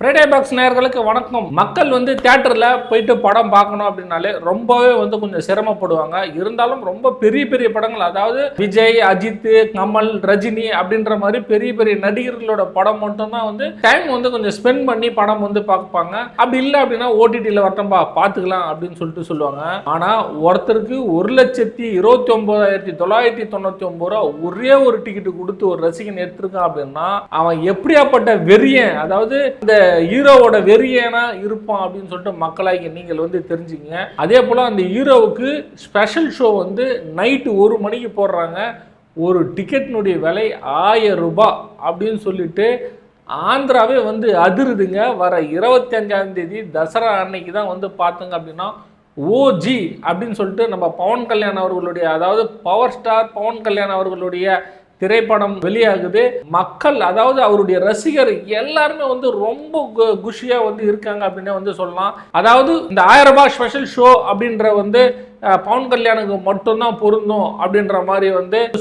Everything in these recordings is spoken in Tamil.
ஃப்ரைடே பாக்ஸ் நேயர்களுக்கு வணக்கம். மக்கள் தியேட்டரில் போயிட்டு படம் பார்க்கணும் அப்படின்னாலே ரொம்பவே கொஞ்சம் சிரமப்படுவாங்க. இருந்தாலும் ரொம்ப பெரிய பெரிய படங்கள், அதாவது விஜய், அஜித், கமல், ரஜினி அப்படின்ற மாதிரி பெரிய பெரிய நடிகர்களோட படம் மட்டும்தான் டைம் கொஞ்சம் ஸ்பெண்ட் பண்ணி படம் பார்ப்பாங்க. அப்படி இல்லை அப்படின்னா ஓடிடியில் வரட்டம்பா பார்த்துக்கலாம் அப்படின்னு சொல்லுவாங்க. ஆனால் ஒருத்தருக்கு 1,29,999 ரூபா ஒரே ஒரு டிக்கெட்டு கொடுத்து ஒரு ரசிகன் எடுத்திருக்கான் அப்படின்னா அவன் எப்படியாப்பட்ட வெறியன், அதாவது இந்த ஹீரோவோட வெறியனா இருப்பான் அப்படின்னு சொல்லிட்டு மக்களாகி நீங்கள் தெரிஞ்சுங்க. அதே போல அந்த ஹீரோவுக்கு ஸ்பெஷல் ஷோ நைட்டு 1 மணிக்கு போடுறாங்க. ஒரு டிக்கெட்னுடைய விலை 1000 ரூபாய் அப்படின்னு சொல்லிட்டு ஆந்திராவே அதிருதுங்க. வர 25ஆம் தேதி தசரா அன்னைக்கு தான் பார்த்துங்க அப்படின்னா ஓஜி அப்படின்னு சொல்லிட்டு நம்ம பவன் கல்யாண் அவர்களுடைய, அதாவது பவர் ஸ்டார் பவன் கல்யாண் அவர்களுடைய திரைப்படம் வெளியாகுது. மக்கள், அதாவது அவருடைய ரசிகர் எல்லாருமே ரொம்ப குஷியா இருக்காங்க அப்படின்னு சொல்லலாம். அதாவது இந்த 1000 ரூபாய் ஸ்பெஷல் ஷோ அப்படின்ற பவன் கல்யாணுக்கு மட்டும்தான் பொருந்தும் அப்படின்ற மாதிரி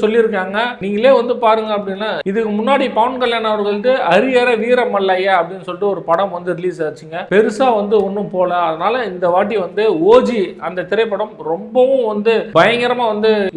சொல்லியிருக்காங்க. நீங்களே பாருங்க அப்படின்னா, இதுக்கு முன்னாடி பவன் கல்யாண் அவர்கள் ஹரிஹர வீரமல்லையா அப்படின்னு சொல்லிட்டு ஒரு படம் ரிலீஸ் ஆச்சுங்க. பெருசா ஒன்றும் போல. அதனால இந்த வாட்டி ஓஜி அந்த திரைப்படம் ரொம்பவும் பயங்கரமா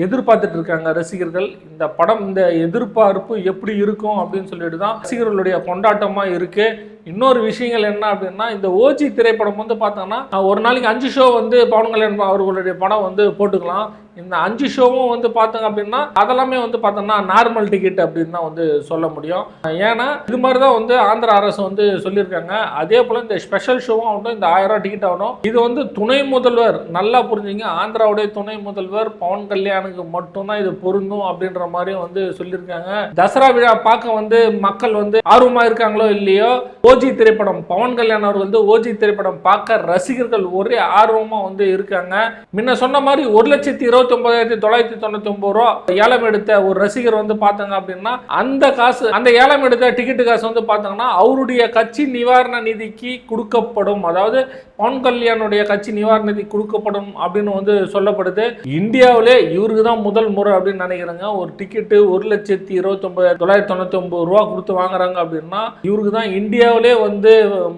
எதிர்பார்த்துட்டு இருக்காங்க ரசிகர்கள். இந்த படம், இந்த எதிர்பார்ப்பு எப்படி இருக்கும் அப்படின்னு சொல்லிட்டு தான் ரசிகர்களுடைய கொண்டாட்டமா இருக்கு. இன்னொரு விஷயங்கள் என்ன அப்படின்னா, இந்த ஓஜி திரைப்படம் பார்த்தோம்னா ஒரு நாளைக்கு 5 ஷோ பவன் கல்யாண் அவர்களுடைய படம் போட்டுக்கலாம். இந்த 5 ஷோவும் பார்த்தோங்க அப்படின்னா அதெல்லாமே பார்த்தோம்னா நார்மல் டிக்கெட் அப்படின்னு தான் சொல்ல முடியும். ஏன்னா இது மாதிரி தான் ஆந்திரா அரசு சொல்லியிருக்காங்க. அதே போல இந்த ஸ்பெஷல் ஷோவும் ஆகட்டும், இந்த 1000 ரூபாய் டிக்கெட் ஆகணும், இது துணை முதல்வர், நல்லா புரிஞ்சுங்க, ஆந்திராவுடைய துணை முதல்வர் பவன் கல்யாணுக்கு மட்டும்தான் இது பொருந்தும் அப்படின்ற மாதிரி சொல்லியிருக்காங்க. தசரா விழா பார்க்க மக்கள் ஆர்வமா இருக்காங்களோ இல்லையோ, ஓஜி திரைப்படம், பவன் கல்யாண் அவர்கள் ஓஜி திரைப்படம் பார்க்க ரசிகர்கள் ஒரே ஆர்வமா இருக்காங்க. முன்ன சொன்ன மாதிரி 1,29,999 ரூபா ஏலம் எடுத்த ஒரு ரசிகர் பார்த்தாங்க அப்படின்னா அந்த காசு, அந்த ஏலம் எடுத்த டிக்கெட்டு காசு பார்த்தாங்கன்னா அவருடைய கட்சி நிவாரண நிதிக்கு கொடுக்கப்படும். அதாவது பவன் கல்யாணுடைய கட்சி நிவாரண நிதி கொடுக்கப்படும் அப்படின்னு சொல்லப்படுது. இந்தியாவிலே இவருக்கு தான் முதல் முறை அப்படின்னு நினைக்கிறேங்க. ஒரு டிக்கெட்டு 1,29,999 ரூபா கொடுத்து வாங்குறாங்க அப்படின்னா இவருக்கு தான் இந்தியாவிலே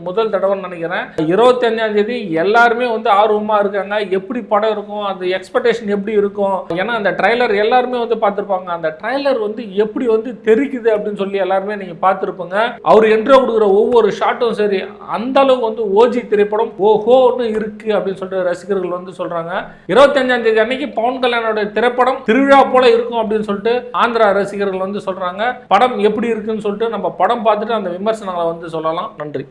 முதல் தடவை நினைக்கிறேன். 25ஆம் தேதி எல்லாருமே ஆர்வமா இருக்காங்க. எப்படி படம் இருக்கும், அந்த எக்ஸ்பெக்டேஷன் எப்படி இருக்கும், ஏன்னா அந்த ட்ரைலர் எல்லாருமே பார்த்திருப்பாங்க. அந்த ட்ரைலர் எப்படி தெரிக்குது அப்படின்னு சொல்லி எல்லாருமே நீங்க பார்த்திருப்பீங்க. அவர் என்ட்ரோ கொடுக்குற ஒவ்வொரு ஷாட்டும் சரி, அந்த அளவுக்கு ஓஜி திரைப்படம் ஓஹோன்னு இருக்கு அப்படின்னு சொல்லிட்டு ரசிகர்கள் சொல்றாங்க. 25ஆம் தேதி அன்னைக்கு பவன் கல்யாணோட திரைப்படம் திருவிழா போல இருக்கும் அப்படின்னு சொல்லிட்டு ஆந்திரா ரசிகர்கள் சொல்றாங்க. படம் எப்படி இருக்குன்னு சொல்லிட்டு நம்ம படம் பார்த்துட்டு அந்த விமர்சனங்களை சொல்லலாம். நன்றி.